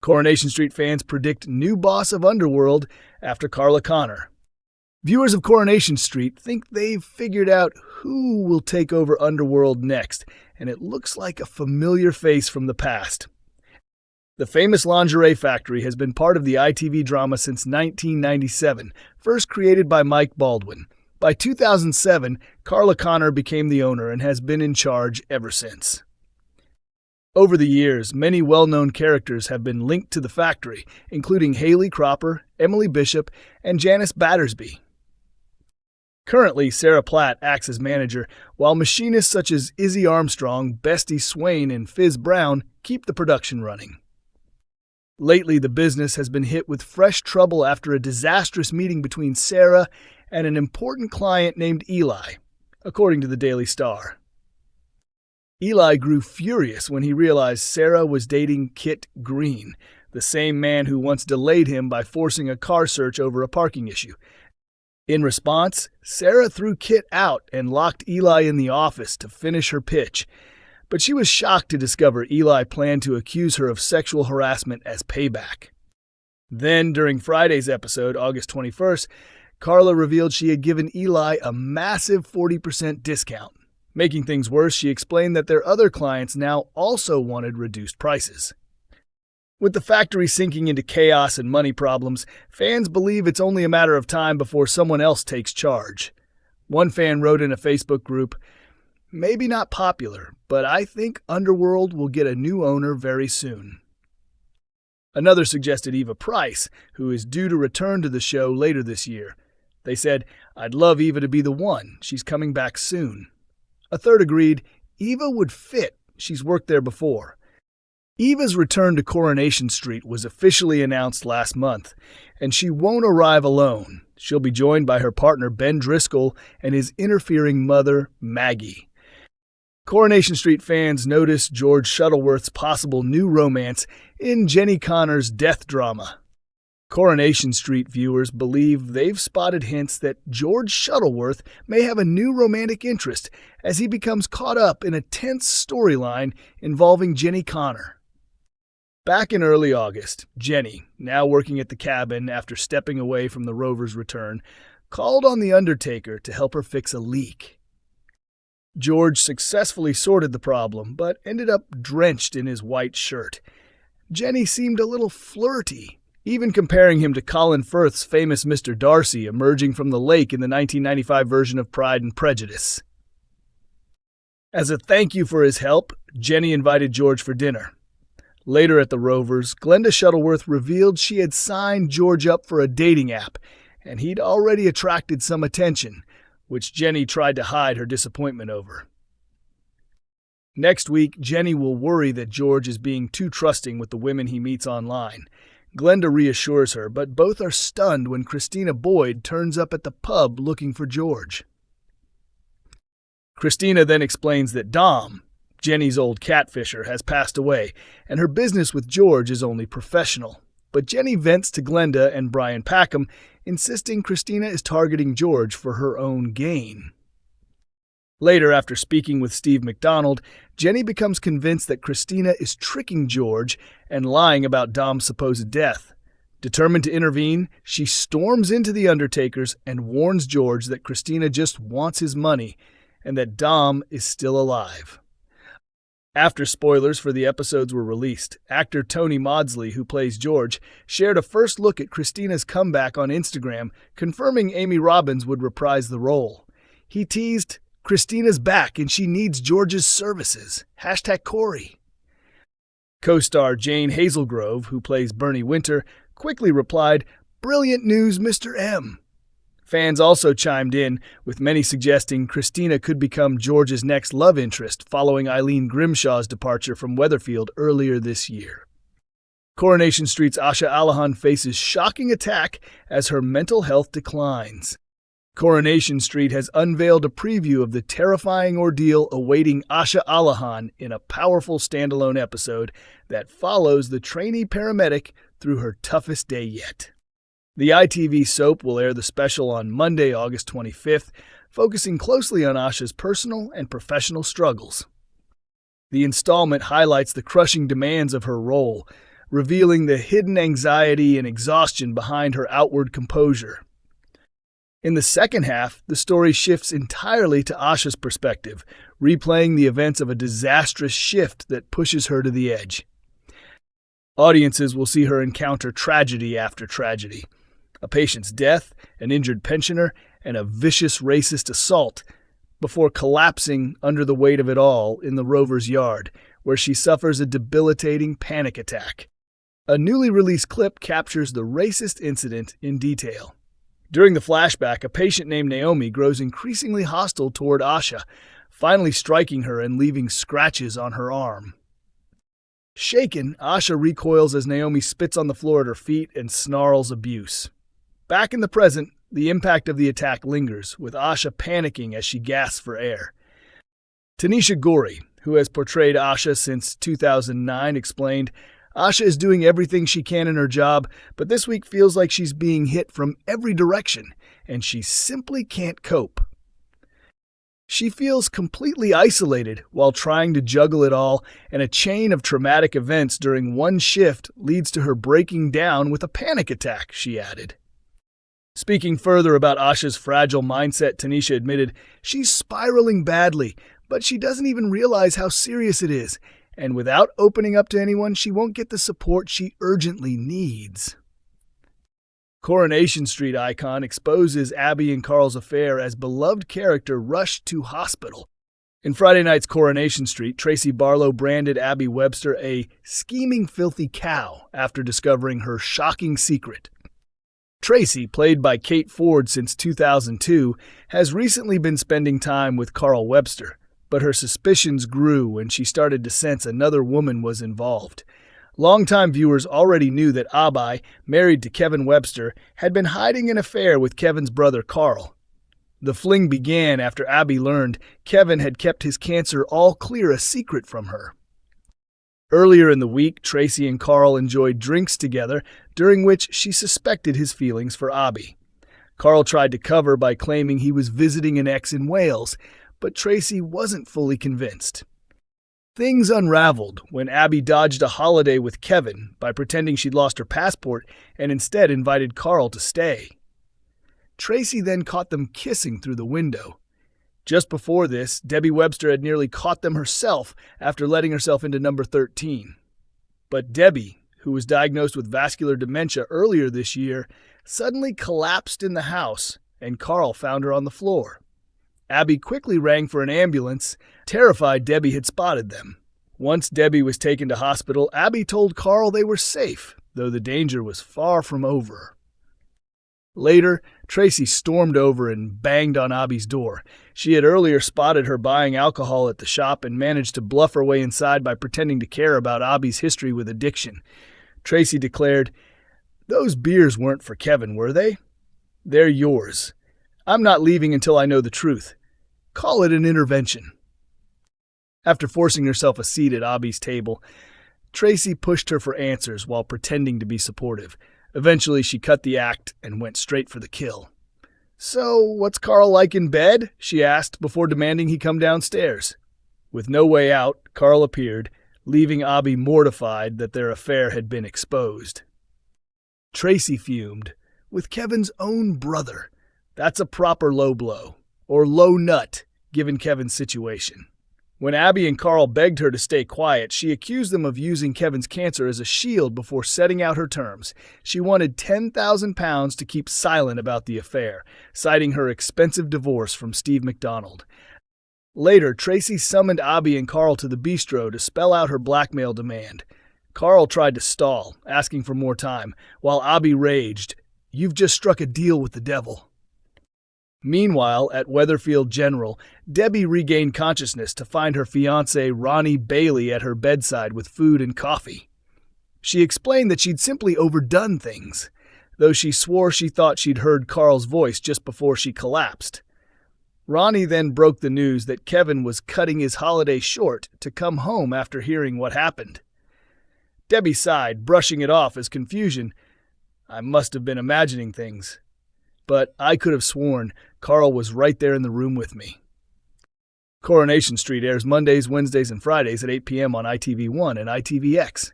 Coronation Street fans predict new boss of Underworld after Carla Connor. Viewers of Coronation Street think they've figured out who will take over Underworld next, and it looks like a familiar face from the past. The famous lingerie factory has been part of the ITV drama since 1997, first created by Mike Baldwin. By 2007, Carla Connor became the owner and has been in charge ever since. Over the years, many well-known characters have been linked to the factory, including Haley Cropper, Emily Bishop, and Janice Battersby. Currently, Sarah Platt acts as manager, while machinists such as Izzy Armstrong, Bestie Swain, and Fizz Brown keep the production running. Lately, the business has been hit with fresh trouble after a disastrous meeting between Sarah and an important client named Eli, according to the Daily Star. Eli grew furious when he realized Sarah was dating Kit Green, the same man who once delayed him by forcing a car search over a parking issue. In response, Sarah threw Kit out and locked Eli in the office to finish her pitch, but she was shocked to discover Eli planned to accuse her of sexual harassment as payback. Then, during Friday's episode, August 21st, Carla revealed she had given Eli a massive 40% discount. Making things worse, she explained that their other clients now also wanted reduced prices. With the factory sinking into chaos and money problems, fans believe it's only a matter of time before someone else takes charge. One fan wrote in a Facebook group, "Maybe not popular, but I think Underworld will get a new owner very soon." Another suggested Eva Price, who is due to return to the show later this year. They said, "I'd love Eva to be the one. She's coming back soon." A third agreed, "Eva would fit. She's worked there before." Eva's return to Coronation Street was officially announced last month, and she won't arrive alone. She'll be joined by her partner Ben Driscoll and his interfering mother, Maggie. Coronation Street fans noticed George Shuttleworth's possible new romance in Jenny Connor's death drama. Coronation Street viewers believe they've spotted hints that George Shuttleworth may have a new romantic interest as he becomes caught up in a tense storyline involving Jenny Connor. Back in early August, Jenny, now working at the cabin after stepping away from the Rover's return, called on the Undertaker to help her fix a leak. George successfully sorted the problem, but ended up drenched in his white shirt. Jenny seemed a little flirty, even comparing him to Colin Firth's famous Mr. Darcy emerging from the lake in the 1995 version of Pride and Prejudice. As a thank you for his help, Jenny invited George for dinner. Later at the Rovers, Glenda Shuttleworth revealed she had signed George up for a dating app, and he'd already attracted some attention, which Jenny tried to hide her disappointment over. Next week, Jenny will worry that George is being too trusting with the women he meets online. Glenda reassures her, but both are stunned when Christina Boyd turns up at the pub looking for George. Christina then explains that Dom, Jenny's old catfisher, has passed away, and her business with George is only professional. But Jenny vents to Glenda and Brian Packham, insisting Christina is targeting George for her own gain. Later, after speaking with Steve McDonald, Jenny becomes convinced that Christina is tricking George and lying about Dom's supposed death. Determined to intervene, she storms into the Undertaker's and warns George that Christina just wants his money and that Dom is still alive. After spoilers for the episodes were released, actor Tony Maudsley, who plays George, shared a first look at Christina's comeback on Instagram, confirming Amy Robbins would reprise the role. He teased, "Christina's back and she needs George's services. #Corrie." Co-star Jane Hazelgrove, who plays Bernie Winter, quickly replied, "Brilliant news, Mr. M." Fans also chimed in, with many suggesting Christina could become George's next love interest following Eileen Grimshaw's departure from Weatherfield earlier this year. Coronation Street's Asha Alahan faces shocking attack as her mental health declines. Coronation Street has unveiled a preview of the terrifying ordeal awaiting Asha Alahan in a powerful standalone episode that follows the trainee paramedic through her toughest day yet. The ITV soap will air the special on Monday, August 25th, focusing closely on Asha's personal and professional struggles. The installment highlights the crushing demands of her role, revealing the hidden anxiety and exhaustion behind her outward composure. In the second half, the story shifts entirely to Asha's perspective, replaying the events of a disastrous shift that pushes her to the edge. Audiences will see her encounter tragedy after tragedy. A patient's death, an injured pensioner, and a vicious racist assault, before collapsing under the weight of it all in the Rover's yard, where she suffers a debilitating panic attack. A newly released clip captures the racist incident in detail. During the flashback, a patient named Naomi grows increasingly hostile toward Asha, finally striking her and leaving scratches on her arm. Shaken, Asha recoils as Naomi spits on the floor at her feet and snarls abuse. Back in the present, the impact of the attack lingers, with Asha panicking as she gasps for air. Tanisha Corrie, who has portrayed Asha since 2009, explained, "Asha is doing everything she can in her job, but this week feels like she's being hit from every direction, and she simply can't cope." She feels completely isolated while trying to juggle it all, and a chain of traumatic events during one shift leads to her breaking down with a panic attack, she added. Speaking further about Asha's fragile mindset, Tanisha admitted, "She's spiraling badly, but she doesn't even realize how serious it is, and without opening up to anyone, she won't get the support she urgently needs." Coronation Street icon exposes Abby and Carl's affair as beloved character rushed to hospital. In Friday night's Coronation Street, Tracy Barlow branded Abby Webster a scheming filthy cow after discovering her shocking secret. Tracy, played by Kate Ford since 2002, has recently been spending time with Carl Webster, but her suspicions grew when she started to sense another woman was involved. Longtime viewers already knew that Abby, married to Kevin Webster, had been hiding an affair with Kevin's brother Carl. The fling began after Abby learned Kevin had kept his cancer all clear a secret from her. Earlier in the week, Tracy and Carl enjoyed drinks together, during which she suspected his feelings for Abby. Carl tried to cover by claiming he was visiting an ex in Wales, but Tracy wasn't fully convinced. Things unraveled when Abby dodged a holiday with Kevin by pretending she'd lost her passport and instead invited Carl to stay. Tracy then caught them kissing through the window. Just before this, Debbie Webster had nearly caught them herself after letting herself into number 13. But Debbie, who was diagnosed with vascular dementia earlier this year, suddenly collapsed in the house, and Carl found her on the floor. Abby quickly rang for an ambulance, terrified Debbie had spotted them. Once Debbie was taken to hospital, Abby told Carl they were safe, though the danger was far from over. Later, Tracy stormed over and banged on Abby's door. She had earlier spotted her buying alcohol at the shop and managed to bluff her way inside by pretending to care about Abby's history with addiction. Tracy declared, "Those beers weren't for Kevin, were they? They're yours. I'm not leaving until I know the truth. Call it an intervention." After forcing herself a seat at Abby's table, Tracy pushed her for answers while pretending to be supportive. Eventually, she cut the act and went straight for the kill. "So, what's Carl like in bed?" she asked before demanding he come downstairs. With no way out, Carl appeared, leaving Abby mortified that their affair had been exposed. Tracy fumed. With Kevin's own brother. That's a proper low blow. Or low nut, given Kevin's situation. When Abby and Carl begged her to stay quiet, she accused them of using Kevin's cancer as a shield before setting out her terms. She wanted £10,000 to keep silent about the affair, citing her expensive divorce from Steve McDonald. Later, Tracy summoned Abby and Carl to the bistro to spell out her blackmail demand. Carl tried to stall, asking for more time, while Abby raged, "You've just struck a deal with the devil." Meanwhile, at Weatherfield General, Debbie regained consciousness to find her fiancé Ronnie Bailey at her bedside with food and coffee. She explained that she'd simply overdone things, though she swore she thought she'd heard Carl's voice just before she collapsed. Ronnie then broke the news that Kevin was cutting his holiday short to come home after hearing what happened. Debbie sighed, brushing it off as confusion. "I must have been imagining things. But I could have sworn Carl was right there in the room with me." Coronation Street airs Mondays, Wednesdays, and Fridays at 8 p.m. on ITV1 and ITVX.